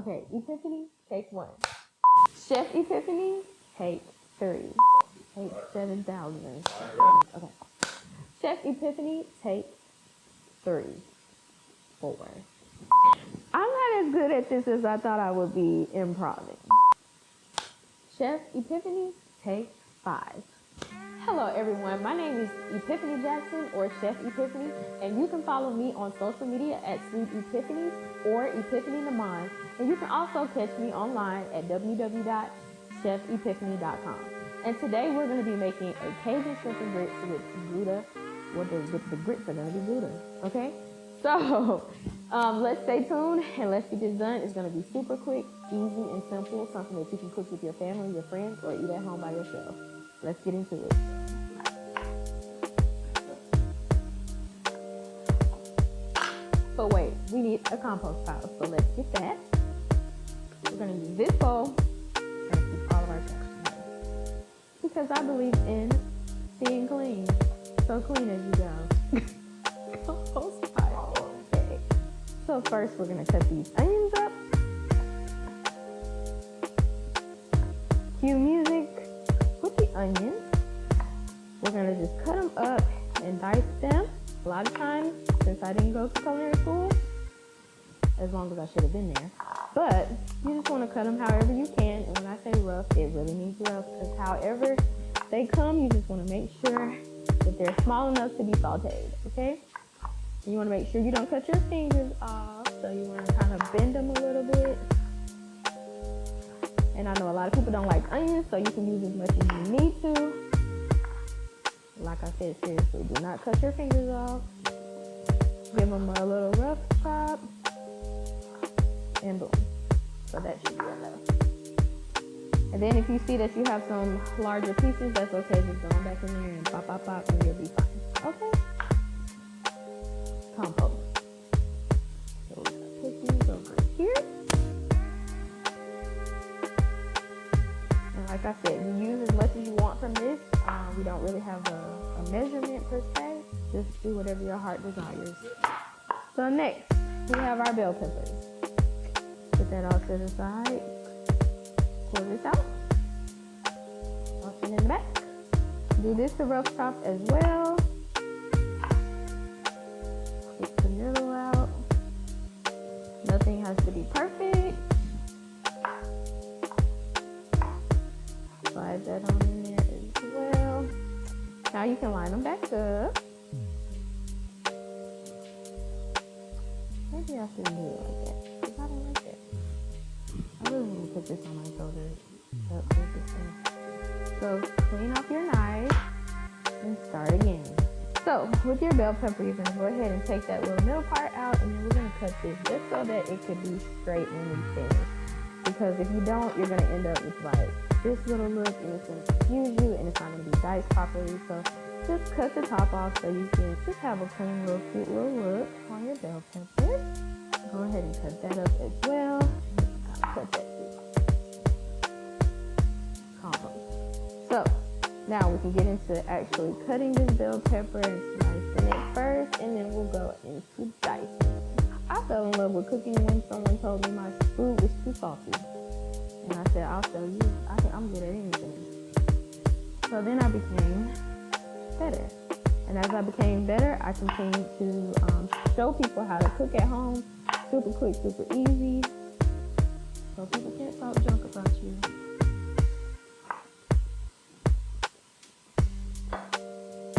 Okay, Epiphany, take 1. Chef Epiphany, take 3. Take 7,000. Okay. Chef Epiphany, take 3, 4. I'm not as good at this as I thought I would be improvising. Chef Epiphany, take 5. Hello everyone, my name is Epiphany Jackson or Chef Epiphany, and you can follow me on social media at Sweet Epiphany or Epiphany Naman, and you can also catch me online at www.chefepiphany.com. And today we're going to be making a Cajun shrimp and grits with Gouda. Well, the grits are going to be Gouda, okay? So let's stay tuned and let's get this done. It's going to be super quick, easy, and simple, something that you can cook with your family, your friends, or eat at home by yourself. Let's get into it. But wait, we need a compost pile, so let's get that. We're going to use this bowl and keep all of our trash in here, because I believe in being clean. So clean as you go. Compost pile. Okay. So first we're going to cut these onions up. Cue music. With the onions, we're going to just cut them up and dice them. A lot of times, since I didn't go to culinary school, as long as I should have been there, but you just want to cut them however you can. And when I say rough, it really means rough, because however they come, you just want to make sure that they're small enough to be sauteed, okay? And you want to make sure you don't cut your fingers off, so you want to kind of bend them a little bit. And I know a lot of people don't like onions, so you can use as much as you need to. Like I said, seriously, do not cut your fingers off. Give them a little rough chop. And boom. So that should be enough. And then if you see that you have some larger pieces, that's okay. Just throw them back in there and pop, pop, pop, and you'll be fine. Okay? Compost. So we're going to put these over here. Like I said, you use as much as you want from this. We don't really have a measurement per se. Just do whatever your heart desires. So next, we have our bell peppers. Put that all to the side. Pull this out. Toss it in the back. Do this to rough chop as well. Take the middle out. Nothing has to be perfect. Slide that on in there as well. Now you can line them back up. Maybe I should do it like that, because I don't like that. I really want to put this on my shoulders. So clean off your knife and start again. So with your bell pepper, you're going to go ahead and take that little middle part out, and then we're going to cut this just so that it could be straight when we finish. Because if you don't, you're going to end up with like this little look, and it's going to confuse you, and it's not going to be diced properly. So just cut the top off so you can just have a clean little cute little look on your bell pepper. Go ahead and cut that up as well. Cut that too. Compost. So now we can get into actually cutting this bell pepper and slicing it first, and then we'll go into dicing. I fell in love with cooking when someone told me my food was too salty. And I said, I'll show you. I'm good at anything. So then I became better. And as I became better, I continued to show people how to cook at home. Super quick, super easy. So people can't talk junk about you.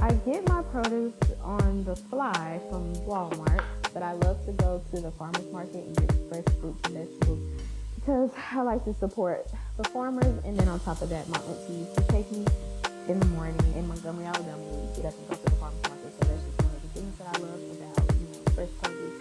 I get my produce on the fly from Walmart, but I love to go to the farmer's market and get fresh fruits and vegetables, because I like to support the farmers. And then on top of that, my auntie used to take me in the morning in Montgomery, Alabama, when we get up and go to the farmer's market. So that's just one of the things that I love about, fresh produce,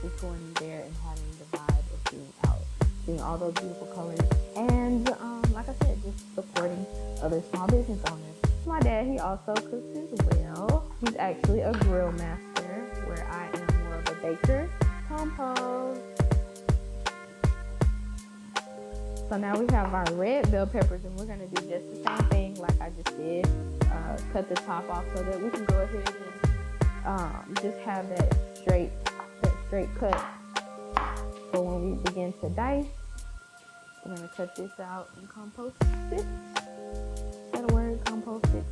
just going there and having the vibe of being out, seeing all those beautiful colors, and like I said, just supporting other small business owners. My dad, he also cooks as well. He's actually a grill master, where I am more of a baker. Compost. So now we have our red bell peppers, and we're going to do just the same thing like I just did. Cut the top off so that we can go ahead and just have that straight cut for when we begin to dice, we're going to cut this out and compost it. Is that a word? Compost it?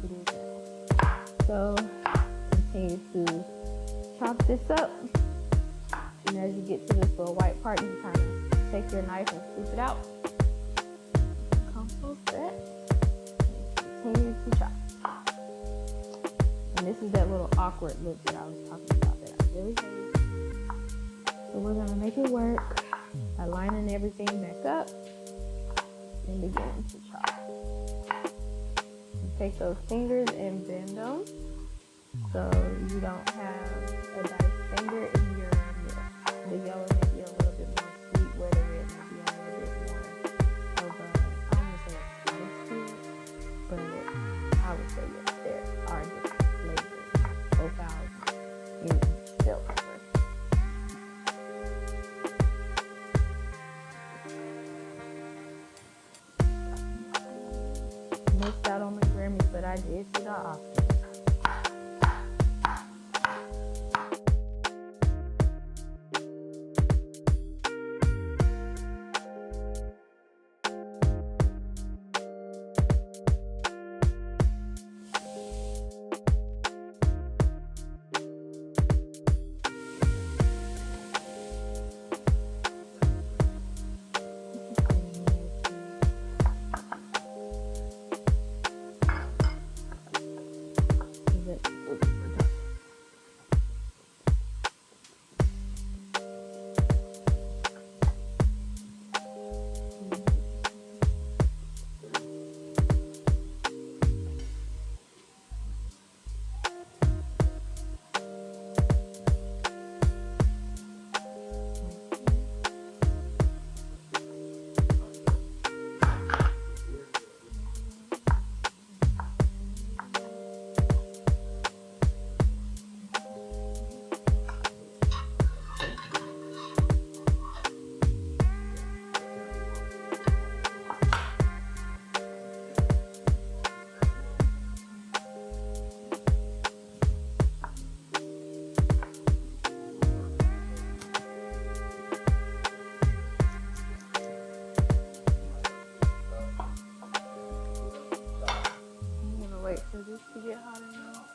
It is now. So continue to chop this up. And as you get to this little white part, you kind of take your knife and scoop it out. Compost that. Continue to chop. And this is that little awkward look that I was talking about that I really hate. So we're going to make it work by lining everything back up and beginning to chop. You take those fingers and bend them so you don't have a diced finger in your meal. The yellow may be a little bit more sweet, where the red may be a little bit more of a, I don't want to say a spice to it, but I would say yes, there are different flavors, profiles in each flavor. Missed out on the Grammys, but I did see the Oscars. Wait for this to get hot enough.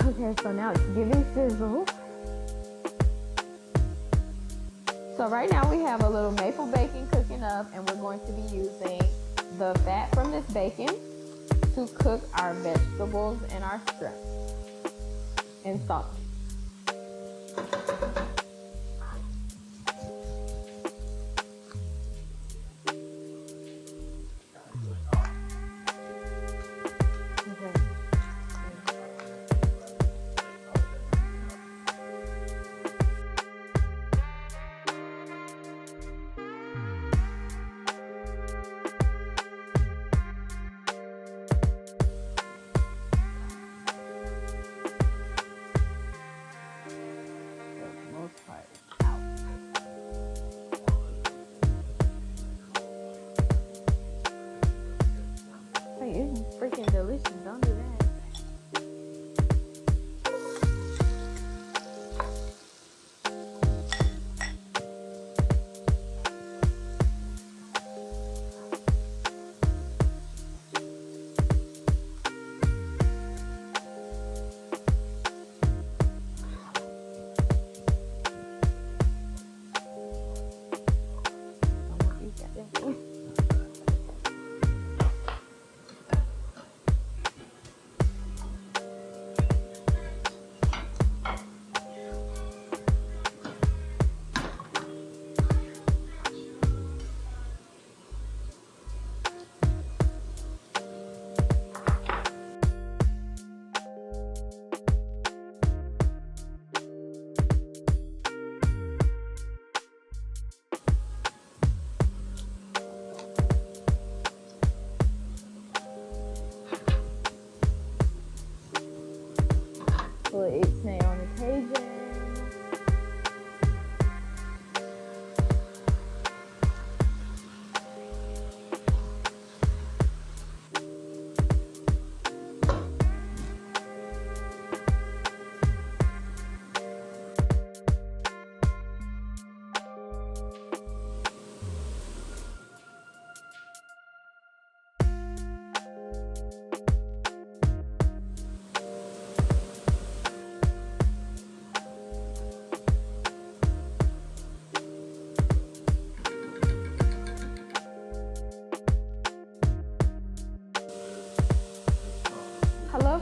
Okay, so now it's giving sizzle. So right now we have a little maple bacon cooking up, and we're going to be using the fat from this bacon to cook our vegetables and our shrimp and salt. It's freaking delicious. Don't do that.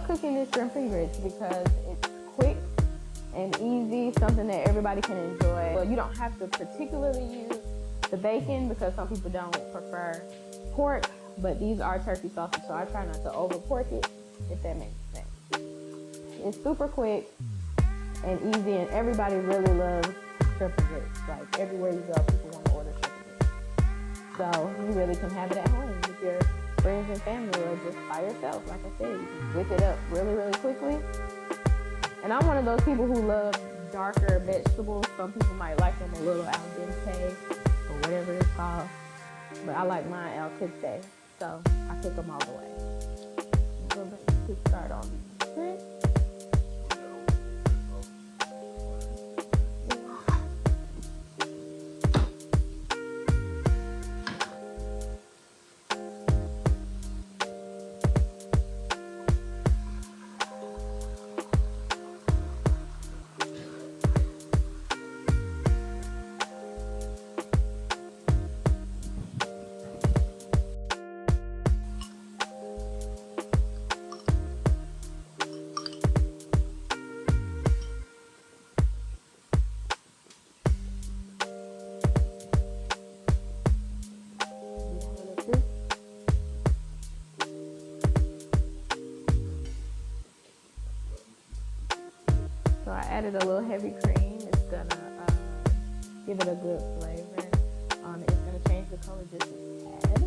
love cooking this shrimp and grits because it's quick and easy, something that everybody can enjoy. Well, you don't have to particularly use the bacon because some people don't prefer pork, but these are turkey sauces, so I try not to over pork it, if that makes sense. It's super quick and easy, and everybody really loves shrimp and grits. Like everywhere you go, people want to order shrimp and grits. So you really can have it at home with your friends and family or just by yourself. Like I said, you can whip it up really, really quickly. And I'm one of those people who love darker vegetables. Some people might like them a little al dente or whatever it's called. But I like mine al dente, so I cook them all the way. We'll get started on these grits. So I added a little heavy cream. It's gonna give it a good flavor. It's gonna change the color just a tad.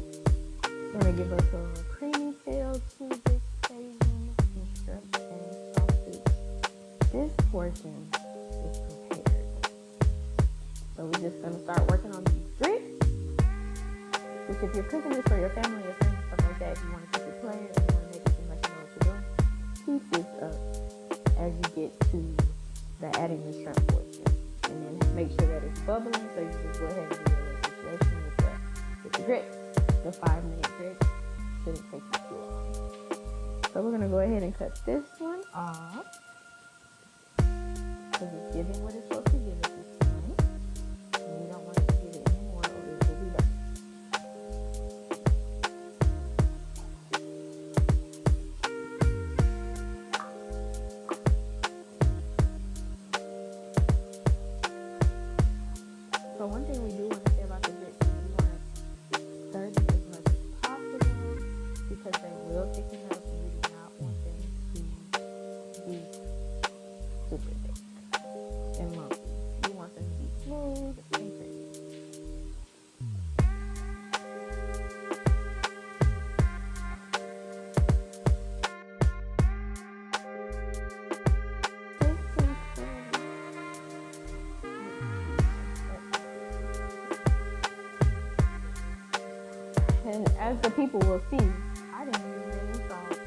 It's gonna give us a creamy tail to this Cajun shrimp and sausage. This portion is prepared. So we're just gonna start working on these grits. Which if you're cooking this for your family or friends and stuff like that, if you want to keep it plain, if you want to make it seem like you know what you're doing, keep this up as you get to the adding the shrimp portion. And then make sure that it's bubbling, so you just go ahead and do the situation with the grits. The 5-minute grits shouldn't take you too long. So we're gonna go ahead and cut this one off because it's giving what it's supposed to give at this point. And you don't want it to give it any more or it will be done. So one thing we do want to say about the grits is you want to stir them as much as possible because they will thicken up and you do not want them to be super thick and lumpy. You want them to be smooth and creamy. And as the people will see, I didn't use any salt.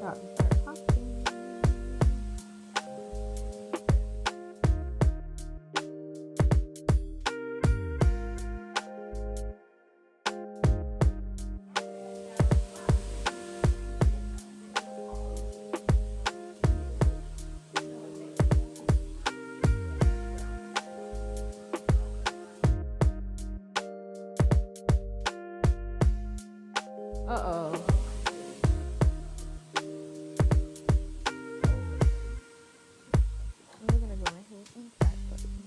About to start popping. Uh-oh. We're gonna go ahead and start cooking.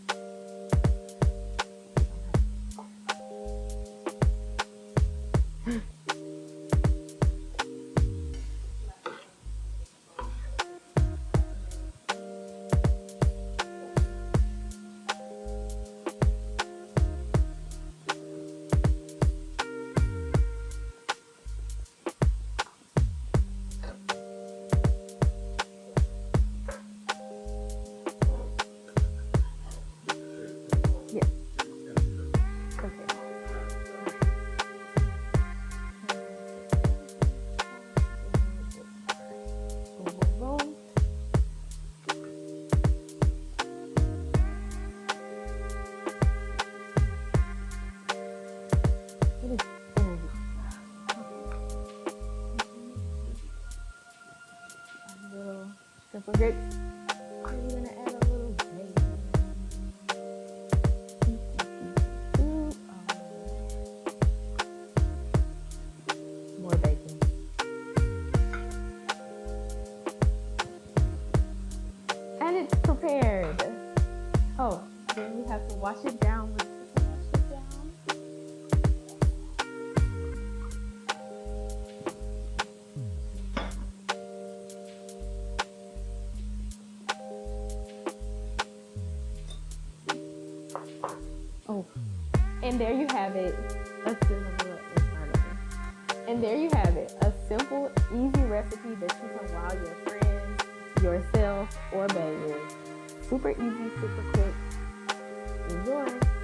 Simple grits. And we're gonna add a little bacon. Oh, then you have to wash it down with wash it down. Oh, and there you have it. Let's do another. Let's start over. And there you have it. A simple, easy recipe that you can wow your friends, yourself, or babies. Super easy, super quick. Enjoy.